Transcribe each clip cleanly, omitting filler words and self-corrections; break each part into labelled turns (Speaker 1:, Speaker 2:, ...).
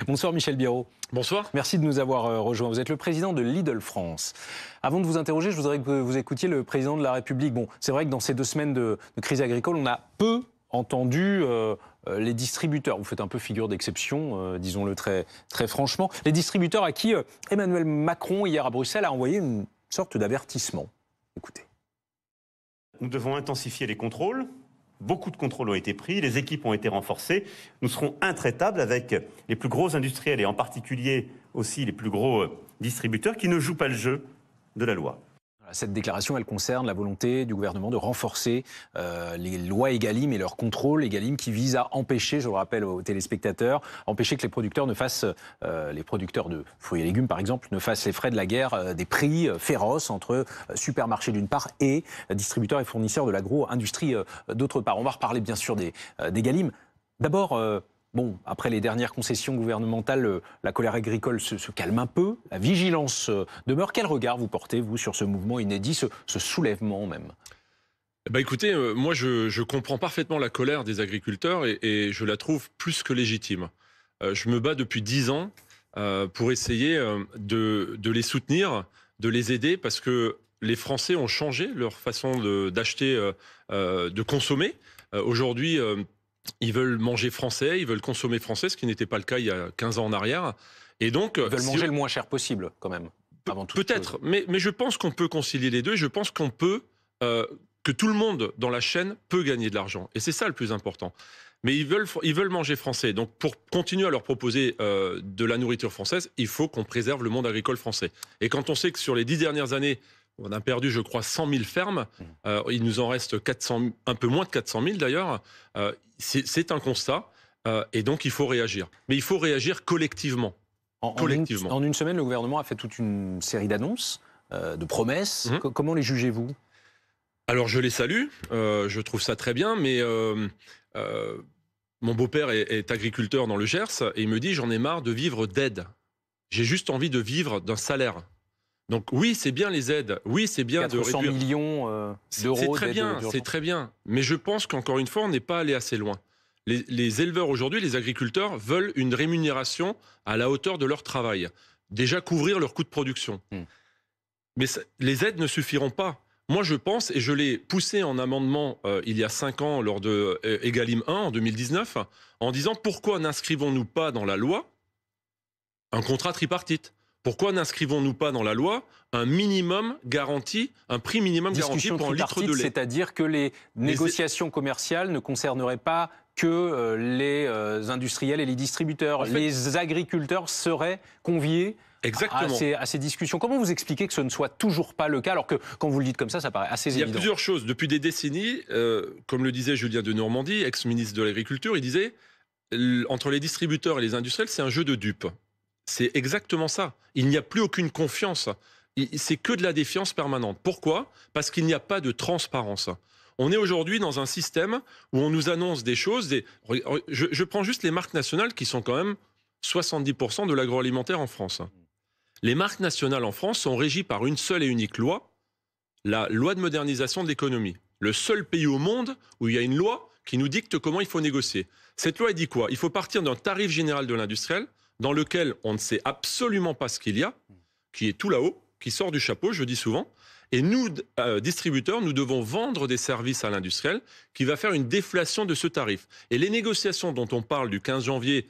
Speaker 1: Bonsoir Michel Biérot.
Speaker 2: Bonsoir.
Speaker 1: Merci de nous avoir rejoints. Vous êtes le président de Lidl France. Avant de vous interroger, je voudrais que vous écoutiez le président de la République. Bon, c'est vrai que dans ces 2 semaines de crise agricole, on a peu entendu les distributeurs. Vous faites un peu figure d'exception, disons-le très franchement. Les distributeurs à qui Emmanuel Macron, hier à Bruxelles, a envoyé une sorte d'avertissement. Écoutez.
Speaker 3: Nous devons intensifier les contrôles. Beaucoup de contrôles ont été pris, les équipes ont été renforcées. Nous serons intraitables avec les plus gros industriels et en particulier aussi les plus gros distributeurs qui ne jouent pas le jeu de la loi.
Speaker 1: Cette déclaration, elle concerne la volonté du gouvernement de renforcer les lois Egalim et leur contrôle Egalim qui vise à empêcher, je le rappelle aux téléspectateurs, empêcher que les producteurs ne fassent, les producteurs de fruits et légumes par exemple, ne fassent les frais de la guerre des prix féroces entre supermarchés d'une part et distributeurs et fournisseurs de l'agro-industrie d'autre part. On va reparler bien sûr d'Egalim. D'abord, bon, après les dernières concessions gouvernementales, la colère agricole se calme un peu, la vigilance demeure. Quel regard vous portez, vous, sur ce mouvement inédit, ce soulèvement même ?
Speaker 2: Écoutez, moi je comprends parfaitement la colère des agriculteurs et je la trouve plus que légitime. Je me bats depuis 10 ans pour essayer de les soutenir, de les aider, parce que les Français ont changé leur façon d'acheter, de consommer. Aujourd'hui, ils veulent manger français, ils veulent consommer français, ce qui n'était pas le cas il y a 15 ans en arrière. Et donc,
Speaker 1: ils veulent manger le moins cher possible, quand même, avant tout.
Speaker 2: Peut-être, mais je pense qu'on peut concilier les deux, et je pense qu'on peut, que tout le monde dans la chaîne peut gagner de l'argent. Et c'est ça le plus important. Mais ils veulent manger français. Donc, pour continuer à leur proposer de la nourriture française, il faut qu'on préserve le monde agricole français. Et quand on sait que sur les 10 dernières années, on a perdu, je crois, 100 000 fermes. Il nous en reste 400, un peu moins de 400 000 d'ailleurs. C'est un constat. Et donc, il faut réagir. Mais il faut réagir collectivement.
Speaker 1: En une semaine, le gouvernement a fait toute une série d'annonces, de promesses. Comment les jugez-vous ?
Speaker 2: Alors, je les salue. Je trouve ça très bien. Mais mon beau-père est agriculteur dans le Gers. Et il me dit, j'en ai marre de vivre d'aide. J'ai juste envie de vivre d'un salaire. Donc oui, c'est bien les aides, oui, c'est bien de réduire...
Speaker 1: 400 millions d'euros
Speaker 2: c'est très bien, mais je pense qu'encore une fois, on n'est pas allé assez loin. Les éleveurs aujourd'hui, les agriculteurs, veulent une rémunération à la hauteur de leur travail. Déjà couvrir leurs coûts de production. Mais les aides ne suffiront pas. Moi, je pense, et je l'ai poussé en amendement il y a 5 ans, lors de Egalim 1, en 2019, en disant pourquoi n'inscrivons-nous pas dans la loi un contrat tripartite ? Pourquoi n'inscrivons-nous pas dans la loi un minimum garanti, un prix minimum garanti pour un litre de lait ?
Speaker 1: C'est-à-dire que les négociations commerciales ne concerneraient pas que les industriels et les distributeurs. En fait, les agriculteurs seraient conviés à ces discussions. Comment vous expliquez que ce ne soit toujours pas le cas, alors que quand vous le dites comme ça paraît assez évident ?
Speaker 2: Il y a plusieurs choses. Depuis des décennies, comme le disait Julien Denormandie, ex-ministre de l'Agriculture, il disait entre les distributeurs et les industriels, c'est un jeu de dupes. C'est exactement ça. Il n'y a plus aucune confiance. C'est que de la défiance permanente. Pourquoi ? Parce qu'il n'y a pas de transparence. On est aujourd'hui dans un système où on nous annonce des choses. Je prends juste les marques nationales qui sont quand même 70% de l'agroalimentaire en France. Les marques nationales en France sont régies par une seule et unique loi, la loi de modernisation de l'économie. Le seul pays au monde où il y a une loi qui nous dicte comment il faut négocier. Cette loi, elle dit quoi ? Il faut partir d'un tarif général de l'industriel dans lequel on ne sait absolument pas ce qu'il y a, qui est tout là-haut, qui sort du chapeau, je dis souvent. Et nous, distributeurs, nous devons vendre des services à l'industriel qui va faire une déflation de ce tarif. Et les négociations dont on parle du 15 janvier,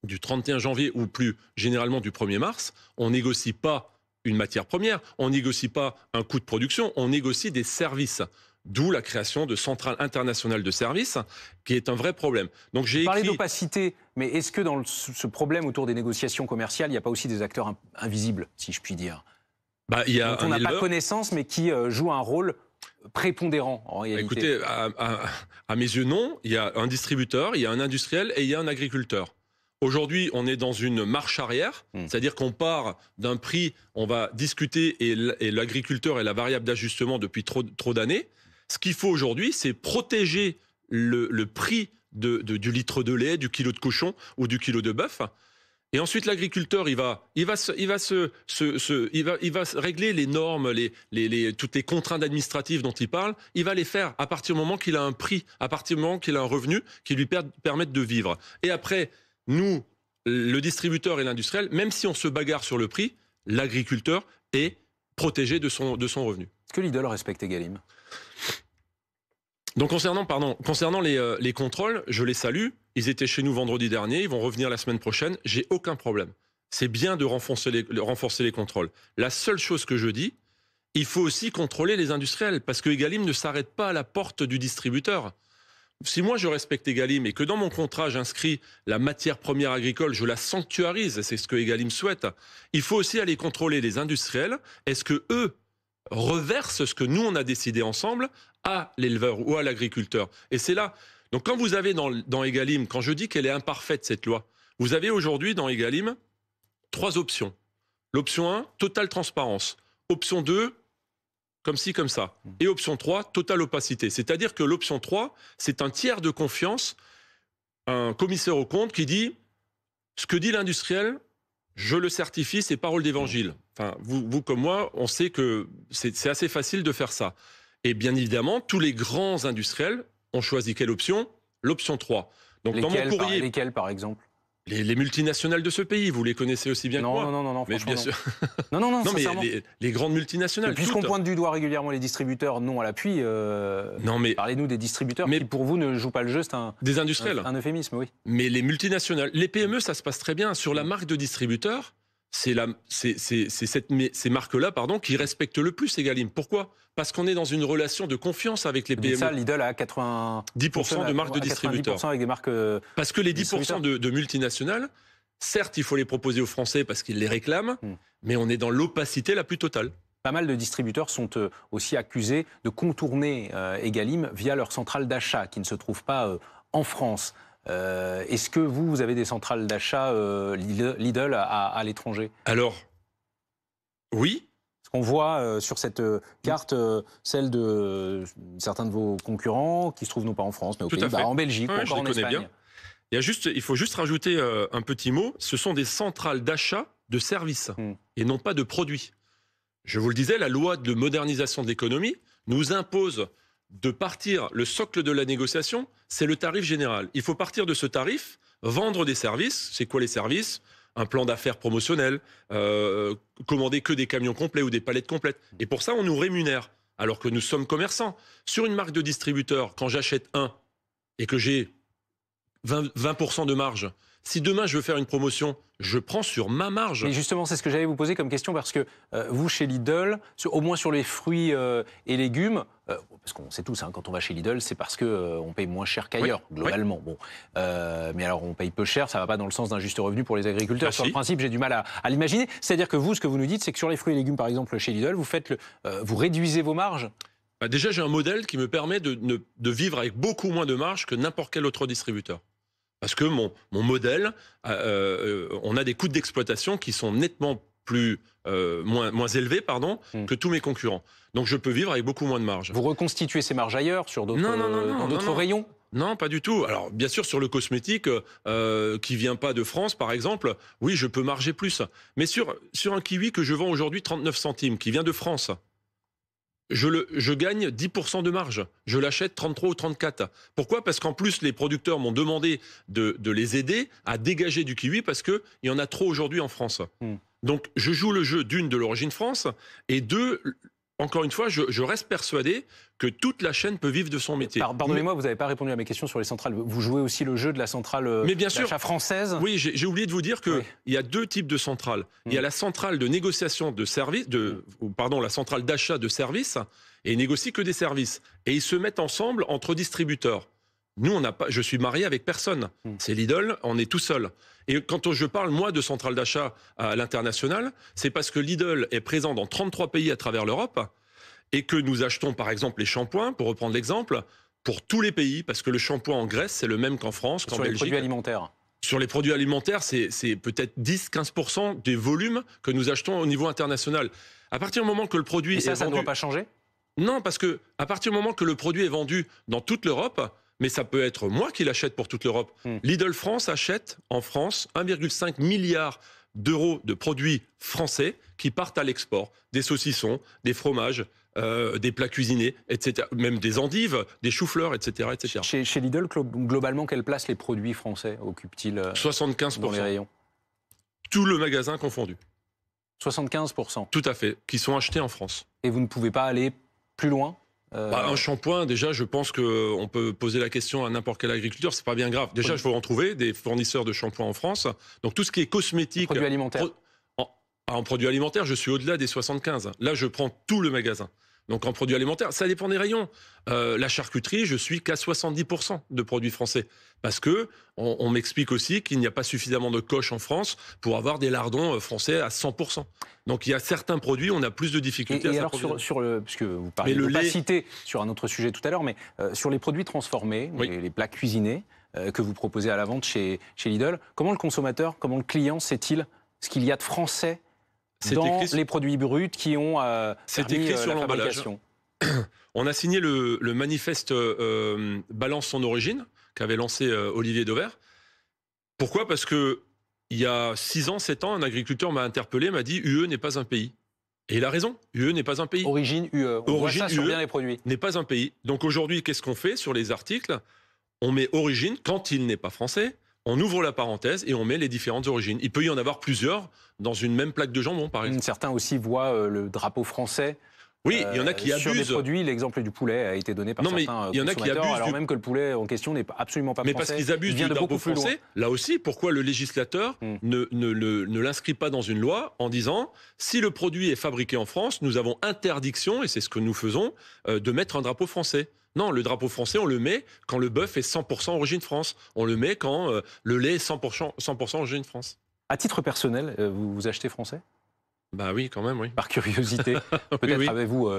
Speaker 2: du 31 janvier ou plus généralement du 1er mars, on négocie pas une matière première, on négocie pas un coût de production, on négocie des services. D'où la création de centrales internationales de services, qui est un vrai problème. Donc j'ai
Speaker 1: parlé d'opacité, mais est-ce que dans ce problème autour des négociations commerciales, il n'y a pas aussi des acteurs invisibles, si je puis dire ?
Speaker 2: Il y a
Speaker 1: dont on n'a pas connaissance, mais qui jouent un rôle prépondérant en réalité.
Speaker 2: Écoutez, à mes yeux, non. Il y a un distributeur, il y a un industriel et il y a un agriculteur. Aujourd'hui, on est dans une marche arrière, c'est-à-dire qu'on part d'un prix, on va discuter, et l'agriculteur est la variable d'ajustement depuis trop d'années. Ce qu'il faut aujourd'hui, c'est protéger le prix du litre de lait, du kilo de cochon ou du kilo de bœuf. Et ensuite, l'agriculteur, il va régler les normes, toutes les contraintes administratives dont il parle. Il va les faire à partir du moment qu'il a un prix, à partir du moment qu'il a un revenu qui lui permette de vivre. Et après, nous, le distributeur et l'industriel, même si on se bagarre sur le prix, l'agriculteur est protégé de son revenu.
Speaker 1: Est-ce que Lidl respecte Egalim?
Speaker 2: Donc concernant les contrôles, je les salue. Ils étaient chez nous vendredi dernier, ils vont revenir la semaine prochaine. J'ai aucun problème. C'est bien de renforcer les contrôles. La seule chose que je dis, il faut aussi contrôler les industriels, parce que Egalim ne s'arrête pas à la porte du distributeur. Si moi je respecte Egalim et que dans mon contrat j'inscris la matière première agricole, je la sanctuarise, c'est ce que Egalim souhaite, il faut aussi aller contrôler les industriels. Est-ce que eux reversent ce que nous on a décidé ensemble à l'éleveur ou à l'agriculteur? Et c'est là. Donc quand vous avez dans Egalim, quand je dis qu'elle est imparfaite cette loi, vous avez aujourd'hui dans Egalim 3 options. L'option 1, totale transparence. Option 2, comme ci, comme ça. Et option 3, totale opacité. C'est-à-dire que l'option 3, c'est un tiers de confiance, un commissaire aux comptes qui dit ce que dit l'industriel, je le certifie, c'est parole d'évangile. Enfin, vous comme moi, on sait que c'est assez facile de faire ça. Et bien évidemment, tous les grands industriels ont choisi quelle option? L'option 3. Donc
Speaker 1: Lesquels,
Speaker 2: dans mon courrier,
Speaker 1: lesquels par exemple?
Speaker 2: les multinationales de ce pays, vous les connaissez aussi bien que moi.
Speaker 1: Non,
Speaker 2: mais bien
Speaker 1: non.
Speaker 2: sûr.
Speaker 1: Non,
Speaker 2: Non, mais
Speaker 1: sincèrement.
Speaker 2: les grandes multinationales.
Speaker 1: Puisqu'on
Speaker 2: toutes.
Speaker 1: pointe du doigt régulièrement les distributeurs, non à l'appui,
Speaker 2: Non, mais
Speaker 1: parlez-nous des distributeurs
Speaker 2: mais-
Speaker 1: qui, pour vous, ne jouent pas le jeu, c'est
Speaker 2: des industriels.
Speaker 1: un euphémisme, oui.
Speaker 2: Mais les multinationales, les PME, ça se passe très bien. Sur la marque de distributeur, c'est ces marques-là, qui respectent le plus Egalim. Pourquoi? Parce qu'on est dans une relation de confiance avec les
Speaker 1: Vous dites
Speaker 2: PME.
Speaker 1: ça, Lidl a
Speaker 2: 10% de marques de distributeurs.
Speaker 1: 90% avec des marques.
Speaker 2: Parce que les 10% de multinationales, certes, il faut les proposer aux Français parce qu'ils les réclament, mais on est dans l'opacité la plus totale.
Speaker 1: Pas mal de distributeurs sont aussi accusés de contourner Egalim via leur centrale d'achat, qui ne se trouve pas en France. Est-ce que vous avez des centrales d'achat Lidl à l'étranger?
Speaker 2: Alors, oui.
Speaker 1: Parce qu'on voit sur cette carte celle de certains de vos concurrents qui se trouvent non pas en France, mais aux Pays-Bas, en Belgique, ou
Speaker 2: je
Speaker 1: encore
Speaker 2: les
Speaker 1: en
Speaker 2: connais
Speaker 1: Espagne.
Speaker 2: bien. Il faut juste rajouter un petit mot. Ce sont des centrales d'achat de services et non pas de produits. Je vous le disais, la loi de modernisation de l'économie nous impose de partir, le socle de la négociation, c'est le tarif général. Il faut partir de ce tarif, vendre des services. C'est quoi les services? Un plan d'affaires promotionnel, commander que des camions complets ou des palettes complètes. Et pour ça, on nous rémunère, alors que nous sommes commerçants. Sur une marque de distributeur, quand j'achète un et que j'ai 20% de marge, si demain je veux faire une promotion, je prends sur ma marge.
Speaker 1: Et justement, c'est ce que j'allais vous poser comme question, parce que vous, chez Lidl, au moins sur les fruits et légumes, parce qu'on sait tous, quand on va chez Lidl, c'est parce qu'on paye moins cher qu'ailleurs, globalement. Bon, mais alors, on paye peu cher, ça ne va pas dans le sens d'un juste revenu pour les agriculteurs. Sur le principe, j'ai du mal à l'imaginer. C'est-à-dire que vous, ce que vous nous dites, c'est que sur les fruits et légumes, par exemple, chez Lidl, vous réduisez vos marges?
Speaker 2: Déjà, j'ai un modèle qui me permet de vivre avec beaucoup moins de marge que n'importe quel autre distributeur. Parce que mon modèle, on a des coûts d'exploitation qui sont nettement moins élevés que tous mes concurrents. Donc je peux vivre avec beaucoup moins de marge.
Speaker 1: Vous reconstituez ces marges ailleurs, dans d'autres rayons?
Speaker 2: Non, pas du tout. Alors bien sûr, sur le cosmétique, qui vient pas de France, par exemple, oui, je peux marger plus. Mais sur un kiwi que je vends aujourd'hui 39 centimes, qui vient de France, je gagne 10% de marge. Je l'achète 33 ou 34. Pourquoi? Parce qu'en plus, les producteurs m'ont demandé de les aider à dégager du kiwi parce qu'il y en a trop aujourd'hui en France. Donc, je joue le jeu d'une, de l'origine France, et deux, encore une fois, je reste persuadé que toute la chaîne peut vivre de son métier.
Speaker 1: Pardonnez-moi, vous n'avez pas répondu à mes questions sur les centrales. Vous jouez aussi le jeu de la centrale d'achat française?
Speaker 2: Oui, j'ai oublié de vous dire qu'il y a 2 types de centrales. Il y a la centrale de négociation de services, la centrale d'achat de services, et ils négocient que des services. Et ils se mettent ensemble entre distributeurs. Nous, je suis marié avec personne. C'est Lidl, on est tout seul. Et quand je parle, moi, de centrale d'achat à l'international, c'est parce que Lidl est présent dans 33 pays à travers l'Europe et que nous achetons, par exemple, les shampoings, pour reprendre l'exemple, pour tous les pays, parce que le shampoing en Grèce, c'est le même qu'en France, qu'en Belgique.
Speaker 1: Sur les produits alimentaires?
Speaker 2: Sur les produits alimentaires, c'est peut-être 10-15% des volumes que nous achetons au niveau international. À partir du moment que le produit est vendu...
Speaker 1: ça ne doit pas changer?
Speaker 2: Non, parce que à partir du moment que le produit est vendu dans toute l'Europe... Mais ça peut être moi qui l'achète pour toute l'Europe. Lidl France achète en France 1,5 milliard d'euros de produits français qui partent à l'export. Des saucissons, des fromages, des plats cuisinés, etc. Même des endives, des choux-fleurs, etc., etc.
Speaker 1: Chez Lidl, globalement, quelle place les produits français occupent-ils
Speaker 2: 75%.
Speaker 1: dans les rayons?
Speaker 2: Tout le magasin confondu.
Speaker 1: 75%.
Speaker 2: Tout à fait, qui sont achetés en France.
Speaker 1: Et vous ne pouvez pas aller plus loin?
Speaker 2: Un shampoing, déjà, je pense qu'on peut poser la question à n'importe quel agriculteur, c'est pas bien grave. Déjà, il faut en trouver des fournisseurs de shampoing en France. Donc tout ce qui est cosmétique...
Speaker 1: Produits alimentaires.
Speaker 2: En produits alimentaires, je suis au-delà des 75. Là, je prends tout le magasin. Donc en produits alimentaires, ça dépend des rayons. La charcuterie, je suis qu'à 70% de produits français. Parce que on m'explique aussi qu'il n'y a pas suffisamment de coches en France pour avoir des lardons français à 100%. Donc il y a certains produits, on a plus de difficultés à s'approvisionner.
Speaker 1: Alors sur le, puisque vous parlez de l'opacité sur un autre sujet tout à l'heure, mais sur les produits transformés, oui, les plats cuisinés que vous proposez à la vente chez Lidl, comment le consommateur, comment le client sait-il ce qu'il y a de français dans les produits bruts qui ont
Speaker 2: c'est écrit sur l'emballage. On a signé le manifeste Balance son origine qu'avait lancé Olivier Dauvert. Pourquoi? Parce que il y a 6 ans, 7 ans, un agriculteur m'a interpellé, m'a dit UE n'est pas un pays. Et il a raison, UE n'est pas un pays.
Speaker 1: Origine UE, on voit ça sur bien les produits.
Speaker 2: N'est pas un pays. Donc aujourd'hui, qu'est-ce qu'on fait sur les articles? On met origine quand il n'est pas français. On ouvre la parenthèse et on met les différentes origines. Il peut y en avoir plusieurs dans une même plaque de jambon, par exemple.
Speaker 1: Certains aussi voient le drapeau français.
Speaker 2: Oui, il y en a qui abusent.
Speaker 1: Sur des produits, l'exemple du poulet a été donné par certains consommateurs, alors même que le poulet en question n'est absolument pas français.
Speaker 2: Mais parce qu'ils abusent du drapeau français, là aussi, pourquoi le législateur ne l'inscrit pas dans une loi en disant si le produit est fabriqué en France, nous avons interdiction, et c'est ce que nous faisons, de mettre un drapeau français. Non, le drapeau français, on le met quand le bœuf est 100% origine France. On le met quand le lait est 100% origine France.
Speaker 1: À titre personnel, vous achetez français?
Speaker 2: Bah oui, quand même, oui.
Speaker 1: Par curiosité. Peut-être avez-vous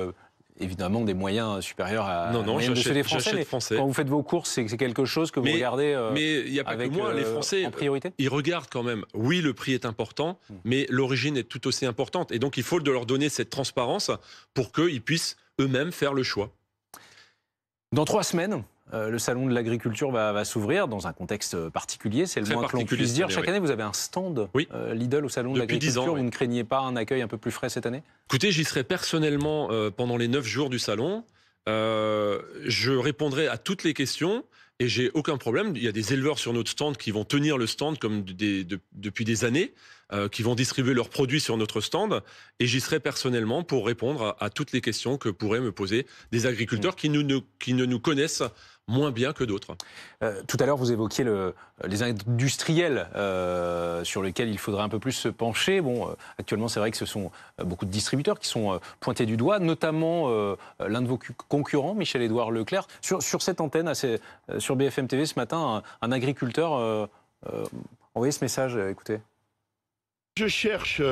Speaker 1: évidemment des moyens supérieurs à
Speaker 2: non,
Speaker 1: de ceux des Français, mais
Speaker 2: français.
Speaker 1: Quand vous faites vos courses, c'est quelque chose que vous regardez
Speaker 2: mais il n'y a pas
Speaker 1: avec,
Speaker 2: que moi, les Français,
Speaker 1: en priorité?
Speaker 2: Ils regardent quand même. Oui, le prix est important, mais l'origine est tout aussi importante. Et donc, il faut de leur donner cette transparence pour qu'ils puissent eux-mêmes faire le choix.
Speaker 1: Dans 3 semaines, le salon de l'agriculture va s'ouvrir dans un contexte particulier, c'est le moins que l'on puisse dire. Chaque année, vous avez un stand Lidl au salon de l'agriculture. Vous ne craignez pas un accueil un peu plus frais cette année?
Speaker 2: Écoutez, j'y serai personnellement pendant les 9 jours du salon. Je répondrai à toutes les questions et j'ai aucun problème. Il y a des éleveurs sur notre stand qui vont tenir le stand comme depuis des années, qui vont distribuer leurs produits sur notre stand. Et j'y serai personnellement pour répondre à toutes les questions que pourraient me poser des agriculteurs qui ne nous connaissent moins bien que d'autres.
Speaker 1: Tout à l'heure, vous évoquiez les industriels sur lesquels il faudrait un peu plus se pencher. Bon, actuellement, c'est vrai que ce sont beaucoup de distributeurs qui sont pointés du doigt, notamment l'un de vos concurrents, Michel-Édouard Leclerc. Sur cette antenne, sur BFM TV ce matin, un agriculteur envoyait ce message, écoutez.
Speaker 4: Je cherche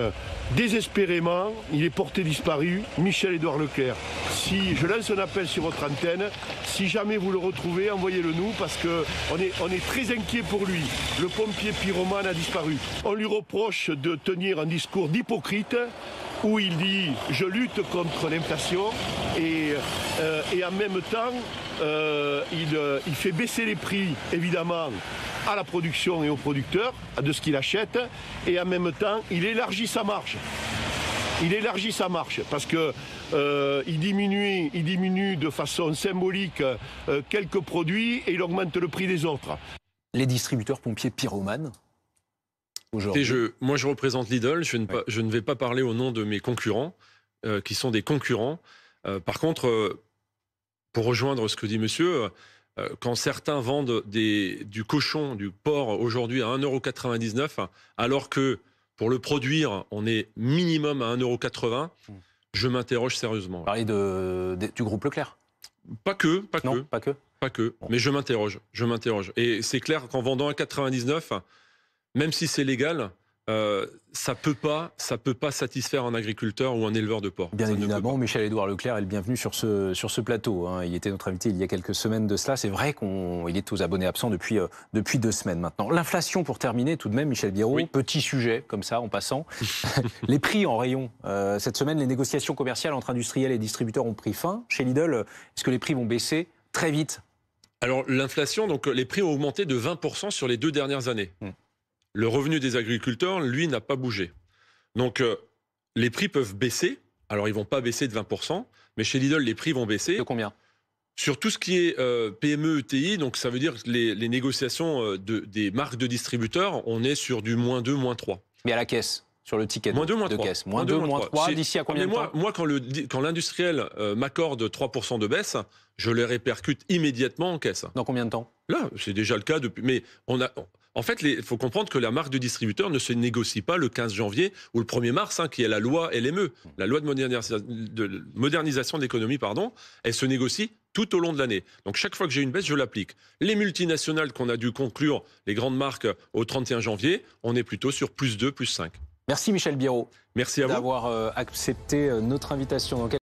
Speaker 4: désespérément, il est porté disparu, Michel-Édouard Leclerc. Si je lance un appel sur votre antenne, si jamais vous le retrouvez, envoyez-le nous parce qu'on est très inquiet pour lui. Le pompier pyromane a disparu. On lui reproche de tenir un discours d'hypocrite où il dit « je lutte contre l'inflation » et en même temps, il fait baisser les prix, évidemment, à la production et aux producteurs de ce qu'il achète, et en même temps, il élargit sa marge. Il élargit sa marge parce que il diminue de façon symbolique quelques produits et il augmente le prix des autres.
Speaker 1: Les distributeurs pompiers pyromanes aujourd'hui.
Speaker 2: Moi, je représente Lidl. Je ne vais pas parler au nom de mes concurrents, qui sont des concurrents. Par contre, pour rejoindre ce que dit monsieur, quand certains vendent du cochon, du porc aujourd'hui à 1,99 €, alors que pour le produire, on est minimum à 1,80 €, je m'interroge sérieusement.
Speaker 1: Vous parlez du groupe Leclerc?
Speaker 2: Pas que.
Speaker 1: Bon.
Speaker 2: Mais je m'interroge. Et c'est clair qu'en vendant à 99, même si c'est légal, ça peut pas satisfaire un agriculteur ou un éleveur de porc.
Speaker 1: Bien évidemment, Michel-Édouard Leclerc est le bienvenu sur ce plateau. Hein. Il était notre invité il y a quelques semaines de cela. C'est vrai qu'il est aux abonnés absents depuis 2 semaines maintenant. L'inflation, pour terminer, tout de même, Michel Biérot, petit sujet, comme ça, en passant. Les prix en rayon. Cette semaine, les négociations commerciales entre industriels et distributeurs ont pris fin. Chez Lidl, est-ce que les prix vont baisser très vite?
Speaker 2: Alors, l'inflation, donc les prix ont augmenté de 20% sur les 2 dernières années. Le revenu des agriculteurs, lui, n'a pas bougé. Donc, les prix peuvent baisser, Alors, ils vont pas baisser de 20%, mais chez Lidl, les prix vont baisser.
Speaker 1: De combien?
Speaker 2: Sur tout ce qui est PME, ETI, donc ça veut dire que les négociations des marques de distributeurs, on est sur du -2, -3.
Speaker 1: Mais à la caisse, sur le ticket
Speaker 2: -2,
Speaker 1: de
Speaker 2: -3.
Speaker 1: caisse. -2, -3, d'ici à combien de temps?
Speaker 2: Moi, quand l'industriel m'accorde 3% de baisse, je les répercute immédiatement en caisse.
Speaker 1: Dans combien de temps?
Speaker 2: Là, c'est déjà le cas depuis. Mais en fait, il faut comprendre que la marque de distributeur ne se négocie pas le 15 janvier ou le 1er mars, qui est la loi LME, la loi de modernisation de l'économie, pardon. Elle se négocie tout au long de l'année. Donc chaque fois que j'ai une baisse, je l'applique. Les multinationales qu'on a dû conclure, les grandes marques, au 31 janvier, on est plutôt sur +2, +5.
Speaker 1: Merci Michel Biérot.
Speaker 2: Merci à vous
Speaker 1: D'avoir accepté notre invitation.